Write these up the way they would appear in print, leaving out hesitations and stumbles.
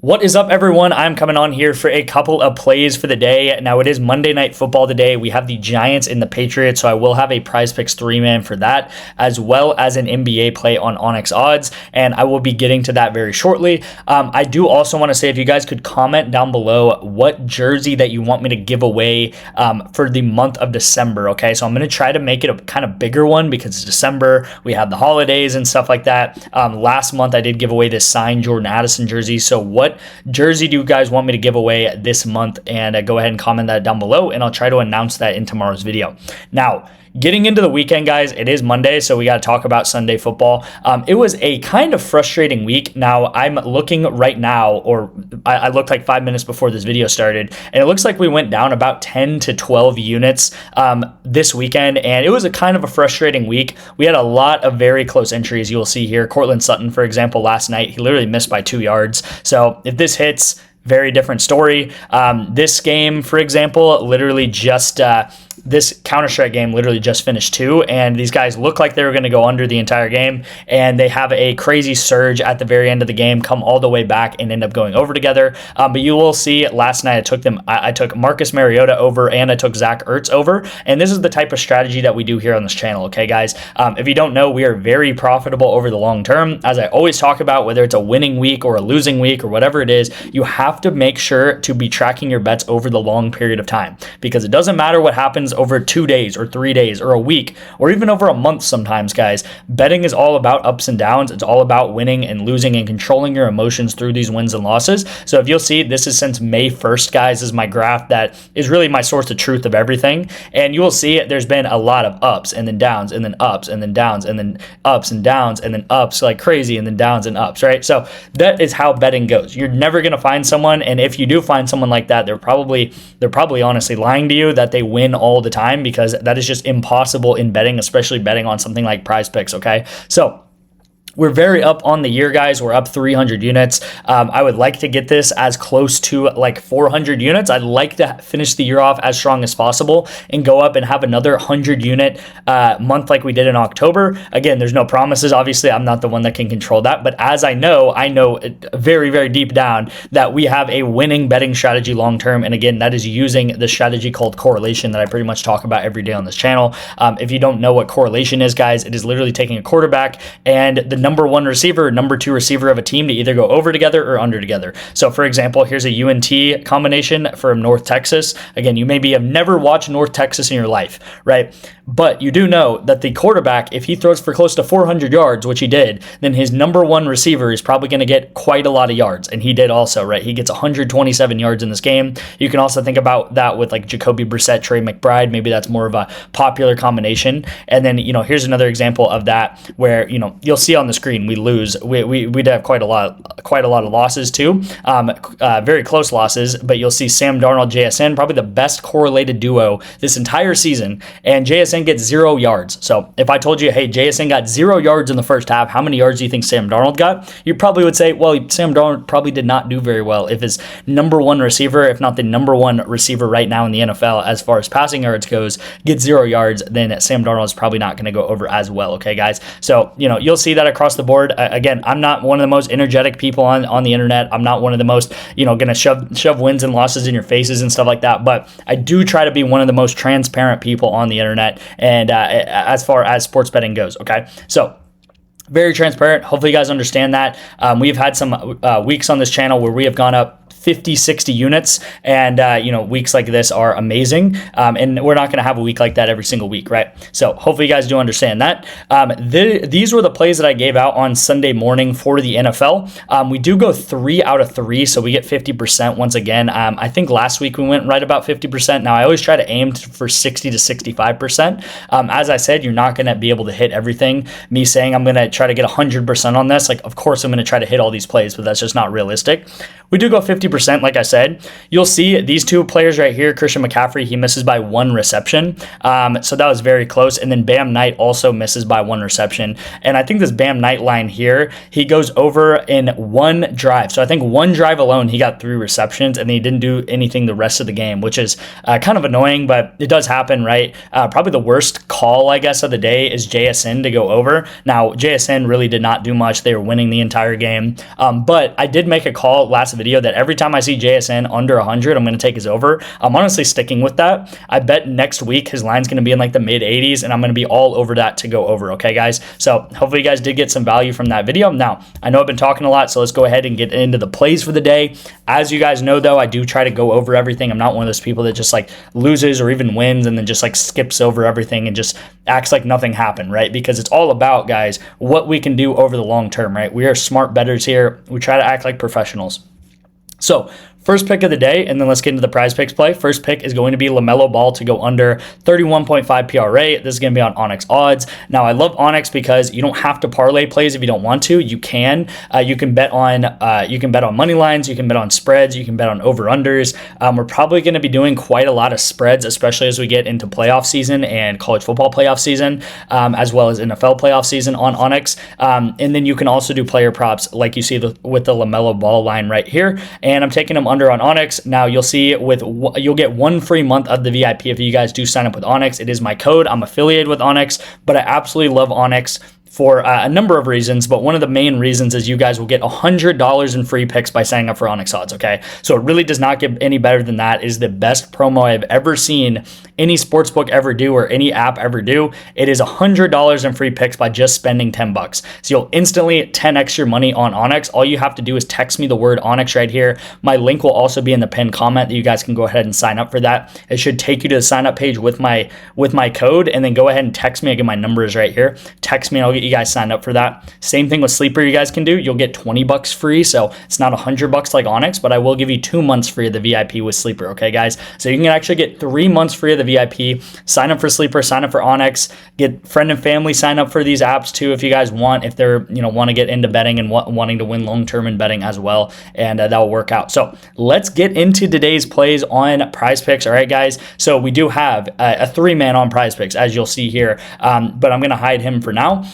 What is up, everyone? I'm coming on here for a couple of plays for the day. Now, it is Monday Night Football today. We have the Giants and the Patriots, so I will have a Prizepicks 3-man for that, as well as an NBA play on Onyx Odds, and I will be getting to that very shortly. I do also want to say if you guys could comment down below what jersey that you want me to give away for the month of December, okay? So I'm going to try to make it a kind of bigger one because it's December. We have the holidays and stuff like that. Last month, I did give away this signed Jordan Addison jersey, so what jersey do you guys want me to give away this month? And go ahead and comment that down below, and I'll try to announce that in tomorrow's video. Now, getting into the weekend, guys, it is Monday, so we got to talk about Sunday football. It was a kind of frustrating week. Now, I'm looking right now, or I looked like 5 minutes before this video started, and it looks like we went down about 10 to 12 units this weekend, and it was a kind of a frustrating week. We had a lot of very close entries. You will see here, Cortland Sutton, for example, last night, he literally missed by 2 yards. So if this hits, very different story. This game, for example, literally just this Counter-Strike game literally just finished 2, and these guys look like they were going to go under the entire game, and they have a crazy surge at the very end of the game, come all the way back and end up going over together. But you will see last night I took Marcus Mariota over, and I took Zach Ertz over, and this is the type of strategy that we do here on this channel, okay, guys? If you don't know, we are very profitable over the long term. As I always talk about, whether it's a winning week or a losing week or whatever it is, you have to make sure to be tracking your bets over the long period of time, because it doesn't matter what happens over 2 days or 3 days or a week or even over a month sometimes, guys. Betting is all about ups and downs. It's all about winning and losing and controlling your emotions through these wins and losses. So if you'll see, this is since May 1st, guys. This is my graph that is really my source of truth of everything. And you will see there's been a lot of ups and then downs and then ups and then downs and then ups and downs and then ups like crazy and then downs and ups, right? So that is how betting goes. You're never going to find someone, and if you do find someone like that, they're probably honestly lying to you that they win all the time, because that is just impossible in betting, especially betting on something like Prizepicks, okay? So we're very up on the year, guys. We're up 300 units. I would like to get this as close to like 400 units. I'd like to finish the year off as strong as possible and go up and have another 100 unit month like we did in October. Again, there's no promises. Obviously, I'm not the one that can control that. But as I know very, very deep down that we have a winning betting strategy long term. And again, that is using the strategy called correlation that I pretty much talk about every day on this channel. If you don't know what correlation is, guys, it is literally taking a quarterback and the number one receiver, number two receiver of a team to either go over together or under together. So for example, here's a UNT combination from North Texas. Again, you maybe have never watched North Texas in your life, right? But you do know that the quarterback, if he throws for close to 400 yards, which he did, then his number one receiver is probably going to get quite a lot of yards. And he did also, right? He gets 127 yards in this game. You can also think about that with like Jacoby Brissett, Trey McBride. Maybe that's more of a popular combination. And then, here's another example of that where, you'll see on the screen we lose. We did have quite a lot of losses too, very close losses. But you'll see Sam Darnold, JSN, probably the best correlated duo this entire season, and JSN gets 0 yards. So if I told you, hey, JSN got 0 yards in the first half, how many yards do you think Sam Darnold got? You probably would say, well, Sam Darnold probably did not do very well. If his number one receiver, if not the number one receiver right now in the NFL as far as passing yards goes, gets 0 yards, then Sam Darnold is probably not going to go over as well. Okay, guys. So you'll see that across the board. Again, I'm not one of the most energetic people on the internet. I'm not one of the most, going to shove wins and losses in your faces and stuff like that. But I do try to be one of the most transparent people on the internet, and as far as sports betting goes. Okay, so very transparent. Hopefully you guys understand that. We've had some weeks on this channel where we have gone up 50, 60 units, and weeks like this are amazing, and we're not going to have a week like that every single week, right? So hopefully you guys do understand that. These were the plays that I gave out on Sunday morning for the NFL. We do go 3 out of 3, so we get 50% once again. I think last week we went right about 50%. Now I always try to aim for 60 to 65%. As I said, you're not going to be able to hit everything. Me saying I'm going to try to get 100% on this, like of course I'm going to try to hit all these plays, but that's just not realistic. We do go 50% 50%, like I said, you'll see these two players right here. Christian McCaffrey, he misses by 1 reception. So that was very close. And then Bam Knight also misses by 1 reception. And I think this Bam Knight line here, he goes over in 1 drive. So I think 1 drive alone, he got 3 receptions, and he didn't do anything the rest of the game, which is kind of annoying, but it does happen, right? Probably the worst call, I guess, of the day is JSN to go over. Now, JSN really did not do much. They were winning the entire game. But I did make a call last video that every time I see JSN under 100, I'm going to take his over. I'm honestly sticking with that. I bet next week his line's going to be in like the mid 80s, and I'm going to be all over that to go over. Okay, guys? So hopefully you guys did get some value from that video. Now, I know I've been talking a lot, so let's go ahead and get into the plays for the day. As you guys know, though, I do try to go over everything. I'm not one of those people that just like loses or even wins and then just like skips over everything and just acts like nothing happened, right? Because it's all about, guys, what we can do over the long term, right? We are smart bettors here. We try to act like professionals. So, first pick of the day, and then let's get into the prize picks play. First pick is going to be LaMelo Ball to go under 31.5 PRA. This is going to be on Onyx odds. Now, I love Onyx because you don't have to parlay plays if you don't want to. You can. You can bet on money lines. You can bet on spreads. You can bet on over unders. We're probably going to be doing quite a lot of spreads, especially as we get into playoff season and college football playoff season, as well as NFL playoff season on Onyx. And then you can also do player props, like you see with the LaMelo Ball line right here. And I'm taking them under on Onyx. Now you'll see you'll get 1 free month of the VIP if you guys do sign up with Onyx. It is my code. I'm affiliated with Onyx, but I absolutely love Onyx for a number of reasons, but one of the main reasons is you guys will get $100 in free picks by signing up for Onyx odds, okay? So it really does not get any better than that. It is the best promo I've ever seen any sportsbook ever do or any app ever do. It is $100 in free picks by just spending $10. So you'll instantly 10x your money on Onyx. All you have to do is text me the word Onyx right here. My link will also be in the pinned comment that you guys can go ahead and sign up for that. It should take you to the sign up page with my code, and then go ahead and text me. Again, my number is right here. Text me and I'll get you guys signed up for that. Same thing with Sleeper you guys can do. You'll get $20 free, so it's not $100 like Onyx, but I will give you 2 months free of the VIP with Sleeper, okay, guys? So you can actually get 3 months free of the VIP. Sign up for Sleeper, sign up for Onyx, get friend and family sign up for these apps too if you guys want, if they're, want to get into betting and wanting to win long-term in betting as well, and that will work out. So let's get into today's plays on Prize Picks, all right, guys? So we do have a 3-man on Prize Picks, as you'll see here, but I'm going to hide him for now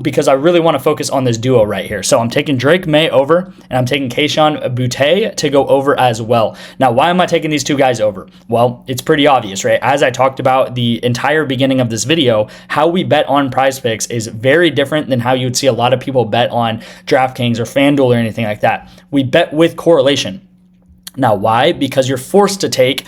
because I really want to focus on this duo right here. So I'm taking Drake May over, and I'm taking Kayshon Boutte to go over as well. Now, why am I taking these two guys over? Well, it's pretty obvious, right? As I talked about the entire beginning of this video, how we bet on Prize Picks is very different than how you would see a lot of people bet on DraftKings or FanDuel or anything like that. We bet with correlation. Now, why? Because you're forced to take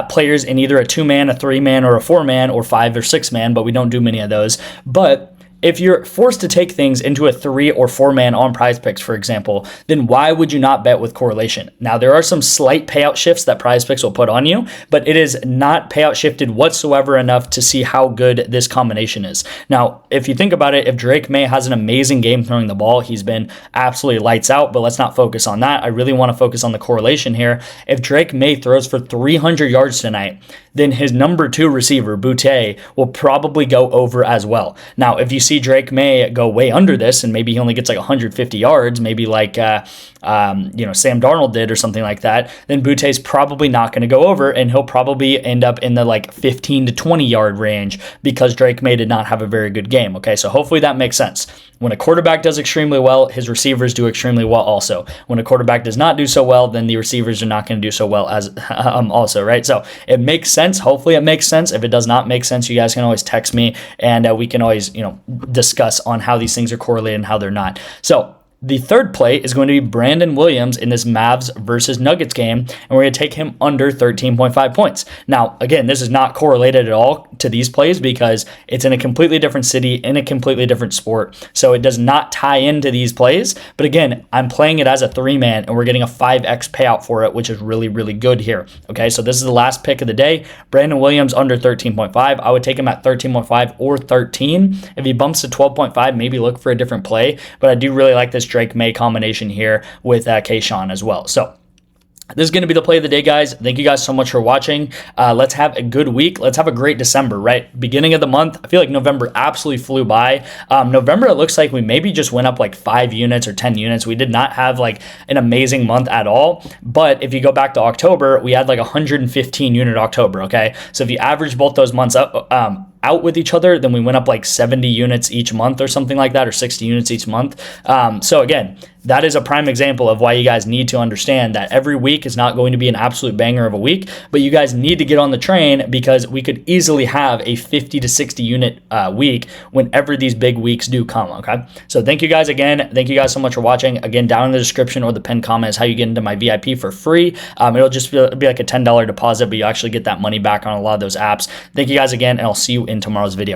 players in either a 2-man, a 3-man, or a 4-man, or 5 or 6-man, but we don't do many of those. But if you're forced to take things into a 3 or 4-man on Prize Picks, for example, then why would you not bet with correlation? Now, there are some slight payout shifts that Prize Picks will put on you, but it is not payout shifted whatsoever enough to see how good this combination is. Now, if you think about it, if Drake May has an amazing game throwing the ball, he's been absolutely lights out, but let's not focus on that. I really want to focus on the correlation here. If Drake May throws for 300 yards tonight, then his number 2 receiver, Boutte, will probably go over as well. Now, if you see Drake May go way under this, and maybe he only gets like 150 yards, maybe like Sam Darnold did or something like that, then Boutte's probably not going to go over, and he'll probably end up in the like 15 to 20 yard range because Drake May did not have a very good game. Okay, so hopefully that makes sense. When a quarterback does extremely well, his receivers do extremely well also. When a quarterback does not do so well, then the receivers are not going to do so well as also, right? So it makes sense. Hopefully it makes sense. If it does not make sense, you guys can always text me, and we can always, discuss on how these things are correlated and how they're not. So the third play is going to be Brandon Williams in this Mavs versus Nuggets game, and we're going to take him under 13.5 points. Now, again, this is not correlated at all to these plays because it's in a completely different city, in a completely different sport, so it does not tie into these plays. But again, I'm playing it as a 3-man, and we're getting a 5x payout for it, which is really, really good here. Okay, so this is the last pick of the day. Brandon Williams under 13.5. I would take him at 13.5 or 13. If he bumps to 12.5, maybe look for a different play, but I do really like this Drake May combination here with Kayshon as well. So This is going to be the play of the day, guys. Thank you guys so much for watching. Let's have a good week. Let's have a great December, right? Beginning of the month, I feel like November absolutely flew by. November, it looks like we maybe just went up like 5 units or 10 units. We did not have like an amazing month at all. But if you go back to October, we had like 115 unit October, okay? So if you average both those months up, out with each other, then we went up like 70 units each month or something like that, or 60 units each month. So again, that is a prime example of why you guys need to understand that every week is not going to be an absolute banger of a week, but you guys need to get on the train, because we could easily have a 50 to 60 unit week whenever these big weeks do come, okay? So thank you guys again. Thank you guys so much for watching. Again, down in the description or the pinned comment is how you get into my VIP for free. It'll just be like a $10 deposit, but you actually get that money back on a lot of those apps. Thank you guys again, and I'll see you in tomorrow's video.